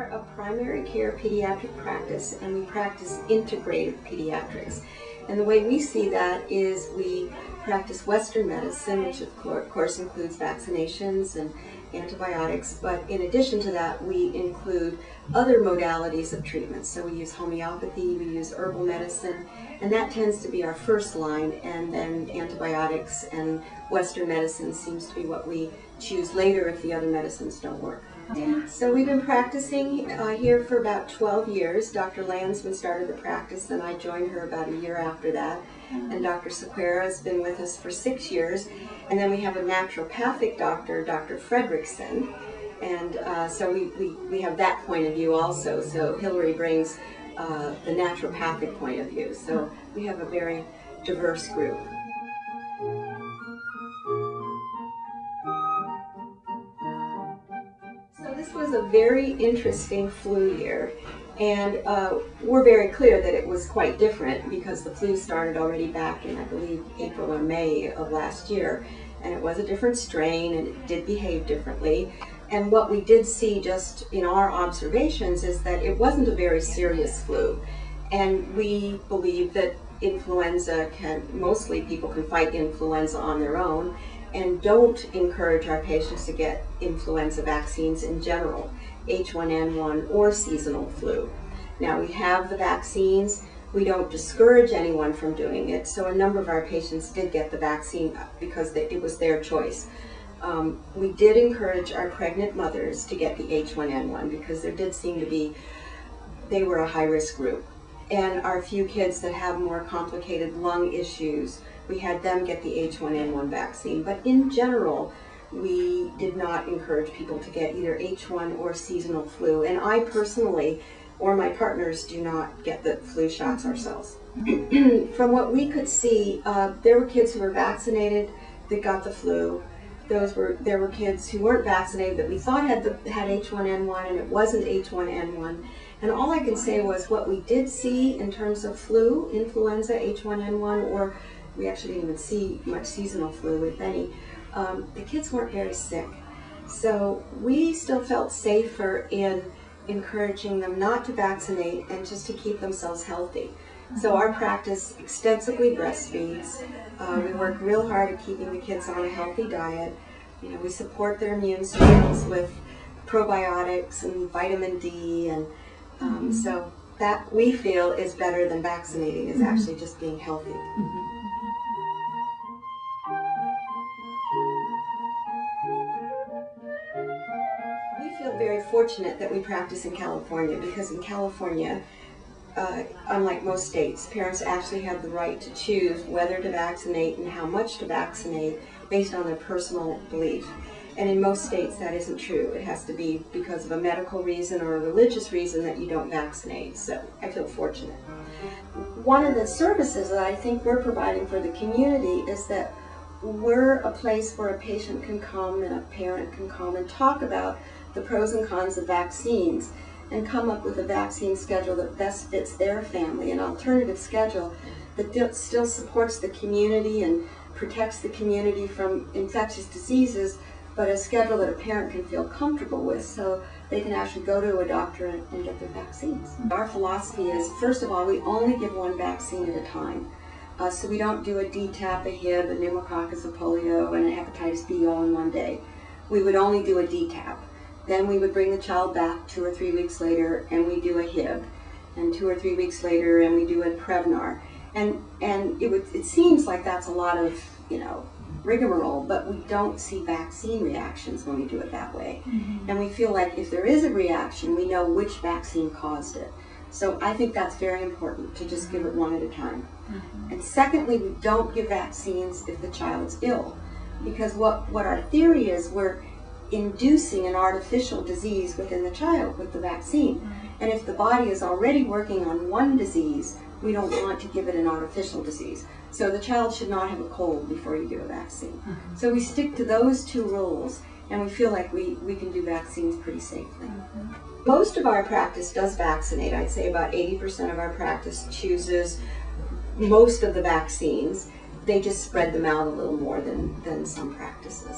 are a primary care pediatric practice, and we practice integrative pediatrics. And the way we see that is we practice Western medicine, which of course includes vaccinations and antibiotics, but in addition to that, we include other modalities of treatment. So we use homeopathy, we use herbal medicine, and that tends to be our first line, and then antibiotics and Western medicine seems to be what we choose later if the other medicines don't work. So we've been practicing here for about 12 years. Dr. Landsman started the practice and I joined her about a year after that. And Dr. Sequeira has been with us for 6 years. And then we have a naturopathic doctor, Dr. Fredrickson. And so we have that point of view also. So Hillary brings the naturopathic point of view. So we have a very diverse group. This was a very interesting flu year, and we're very clear that it was quite different because the flu started already back in, I believe, April or May of last year, and it was a different strain and it did behave differently. And what we did see just in our observations is that it wasn't a very serious flu, and we believe that influenza mostly people can fight influenza on their own, and don't encourage our patients to get influenza vaccines in general, H1N1 or seasonal flu. Now we have the vaccines, we don't discourage anyone from doing it, so a number of our patients did get the vaccine because it was their choice. We did encourage our pregnant mothers to get the H1N1 because there did seem to be, they were a high-risk group. And our few kids that have more complicated lung issues, we had them get the H1N1 vaccine. But in general, we did not encourage people to get either H1 or seasonal flu. And I personally, or my partners, do not get the flu shots ourselves. From what we could see, there were kids who were vaccinated that got the flu. There were kids who weren't vaccinated that we thought had H1N1 and it wasn't H1N1. And all I can say was what we did see in terms of flu, influenza, H1N1, or we actually didn't even see much seasonal flu, if any, the kids weren't very sick. So we still felt safer in encouraging them not to vaccinate and just to keep themselves healthy. So our practice extensively breastfeeds. We work real hard at keeping the kids on a healthy diet. You know, we support their immune systems with probiotics and vitamin D, and so that we feel is better than vaccinating, is actually just being healthy. We feel very fortunate that we practice in California because in California, unlike most states, parents actually have the right to choose whether to vaccinate and how much to vaccinate based on their personal belief. And in most states that isn't true. It has to be because of a medical reason or a religious reason that you don't vaccinate. So I feel fortunate. One of the services that I think we're providing for the community is that we're a place where a patient can come and a parent can come and talk about the pros and cons of vaccines and come up with a vaccine schedule that best fits their family, an alternative schedule that still supports the community and protects the community from infectious diseases, but a schedule that a parent can feel comfortable with so they can actually go to a doctor and get their vaccines. Our philosophy is, first of all, we only give one vaccine at a time. So we don't do a DTaP, a Hib, a pneumococcus, a polio, and a hepatitis B all in one day. We would only do a DTaP. Then we would bring the child back 2 or 3 weeks later and we do a Hib, and 2 or 3 weeks later and we do a Prevnar. And it seems like that's a lot of, rigmarole, but we don't see vaccine reactions when we do it that way. And we feel like if there is a reaction, we know which vaccine caused it. So I think that's very important to just give it one at a time. And secondly, we don't give vaccines if the child's ill, because what our theory is, we're inducing an artificial disease within the child with the vaccine. And if the body is already working on one disease, we don't want to give it an artificial disease. So the child should not have a cold before you give a vaccine. So we stick to those 2 rules, and we feel like we can do vaccines pretty safely. Most of our practice does vaccinate. I'd say about 80% of our practice chooses most of the vaccines. They just spread them out a little more than some practices.